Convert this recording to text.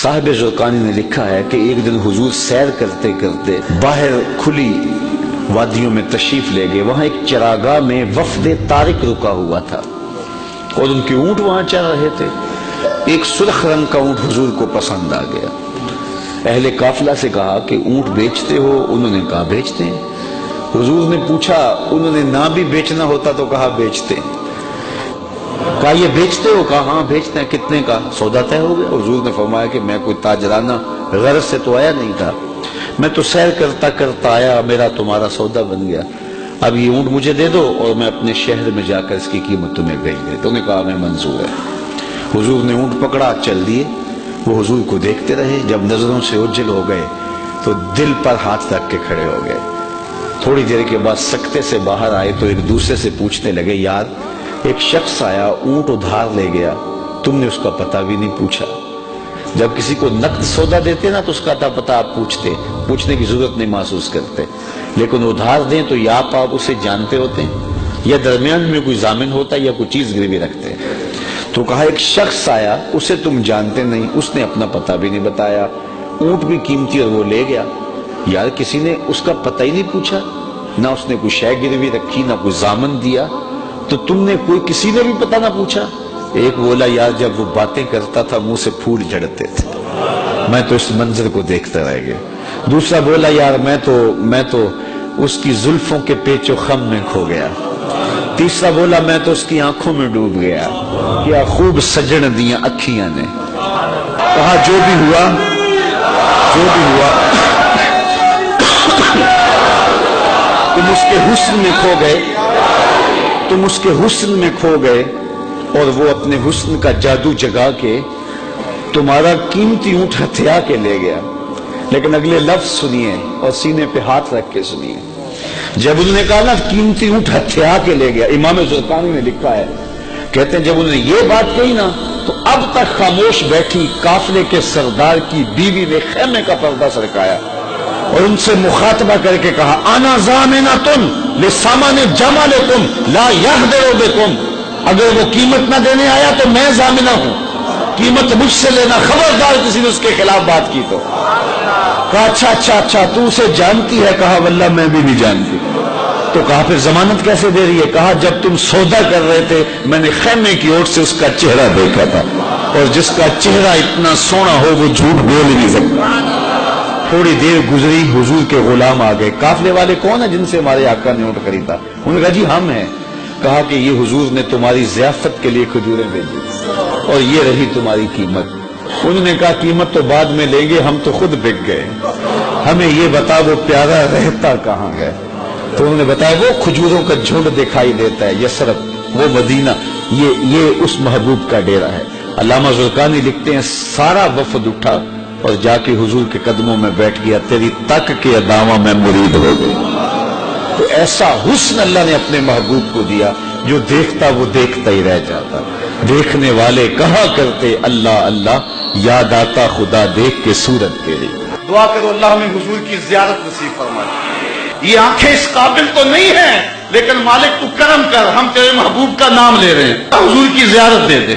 صاحب زرقانی نے لکھا ہے کہ ایک دن حضور سیر کرتے کرتے باہر کھلی وادیوں میں تشریف لے گئے. وہاں ایک چراگاہ میں وفد طارق رکا ہوا تھا اور ان کے اونٹ وہاں چر رہے تھے. ایک سرخ رنگ کا اونٹ حضور کو پسند آ گیا. اہل قافلہ سے کہا کہ اونٹ بیچتے ہو؟ انہوں نے کہا بیچتے ہیں. حضور نے پوچھا انہوں نے نہ بھی بیچنا ہوتا تو کہا بیچتے ہیں. کہا یہ بیچتے ہو؟ کہا ہاں بیچتے ہیں. کتنے کا؟ سودا طے ہو گیا. حضور نے فرمایا کہ میں کوئی تاجرانہ غرض سے تو آیا نہیں تھا, میں تو سیر کرتا کرتا آیا, میرا تمہارا سودا بن گیا. اب یہ اونٹ مجھے دے دو اور میں اپنے شہر میں جا کر اس کی قیمت تمہیں بھیج دے. تو نے کہا میں منظور ہے. حضور نے اونٹ پکڑا, چل دیے. وہ حضور کو دیکھتے رہے. جب نظروں سے اوجھل ہو گئے تو دل پر ہاتھ رکھ کے کھڑے ہو گئے. تھوڑی دیر کے بعد سکتے سے باہر آئے تو ایک دوسرے سے پوچھنے لگے, یار ایک شخص آیا اونٹ ادھار لے گیا, تم نے اس کا پتہ بھی نہیں پوچھا. جب کسی کو نقد سودا دیتے نا تو اس کا پتہ آپ پوچھنے کی ضرورت نہیں محسوس کرتے, لیکن ادھار دیں تو یا آپ اسے جانتے ہوتے ہیں یا درمیان میں کوئی ضامن ہوتا ہے یا کوئی چیز گروی رکھتے ہیں. تو کہا ایک شخص آیا, اسے تم جانتے نہیں, اس نے اپنا پتہ بھی نہیں بتایا, اونٹ بھی قیمتی اور وہ لے گیا. یار کسی نے اس کا پتہ ہی نہیں پوچھا, نہ اس نے کوئی شے گروی رکھی, نہ کوئی ضامن دیا, تو تم نے کسی نے بھی پتہ نہ پوچھا. ایک بولا یار جب وہ باتیں کرتا تھا منہ سے پھول جھڑتے تھے, میں تو اس منظر کو دیکھتا رہ گیا. دوسرا بولا یار میں تو اس کی زلفوں کے پیچ و خم میں کھو گیا. تیسرا بولا میں تو اس کی آنکھوں میں ڈوب گیا, کیا خوب سجن دیاں اکھیاں نے. کہا جو بھی ہوا تم اس کے حسن میں کھو گئے اور وہ اپنے حسن کا جادو جگا کے تمہارا قیمتی اونٹ ہتھیا کے لے گیا. لیکن اگلے لفظ سنیے اور سینے پہ ہاتھ رکھ کے سنیے. جب انہوں نے کہا نا قیمتی اونٹ ہتھیا کے لے گیا, امام زرقانی نے لکھا ہے, کہتے ہیں جب انہوں نے یہ بات کہی نا تو اب تک خاموش بیٹھی قافلے کے سردار کی بیوی نے خیمے کا پردہ سرکایا اور ان سے مخاطبہ کر کے کہا انا ضامنۃ لسامان جمالکم لا یغدر بکم. اگر وہ قیمت نہ دینے آیا تو میں ضامنہ ہوں, قیمت مجھ سے لینا, خبردار کسی نے اس کے خلاف بات کی تو. کہا اچھا تو اسے جانتی ہے؟ کہا واللہ میں بھی نہیں جانتی. تو کہا پھر ضمانت کیسے دے رہی ہے؟ کہا جب تم سودا کر رہے تھے میں نے خیمے کی اوٹ سے اس کا چہرہ دیکھا تھا, اور جس کا چہرہ اتنا سونا ہو وہ جھوٹ بول ہی نہیں سکتا. تھوڑی دیر گزری, حضور کے غلام آ گئے. قافلے والے کون ہیں جن سے ہمارے آقا نے اونٹ خریدا؟ انہوں نے کہا جی ہم ہیں. کہا کہ یہ حضور نے تمہاری ضیافت کے لیے کھجوریں بھیجی اور یہ رہی تمہاری قیمت. انہوں نے کہا قیمت تو بعد میں لیں گے, ہم تو خود بک گئے, ہمیں یہ بتا وہ پیارا رہتا کہاں گئے. تو انہوں نے بتایا وہ کھجوروں کا جھنڈ دکھائی دیتا ہے, یثرب, وہ مدینہ, یہ اس محبوب کا ڈیرا ہے. علامہ زرقانی لکھتے ہیں سارا وفد اٹھا اور جا کے حضور کے قدموں میں بیٹھ گیا, تیری تک کے اداواں میں مرید ہو گئی. تو ایسا حسن اللہ نے اپنے محبوب کو دیا جو دیکھتا وہ دیکھتا ہی رہ جاتا. دیکھنے والے کہا کرتے اللہ اللہ, یاد آتا خدا دیکھ کے صورت تیری. دعا کرو اللہ ہمیں حضور کی زیارت نصیب فرمائے. یہ آنکھیں اس قابل تو نہیں ہیں لیکن مالک تو کرم کر, ہم تیرے محبوب کا نام لے رہے ہیں, حضور کی زیارت دے دے.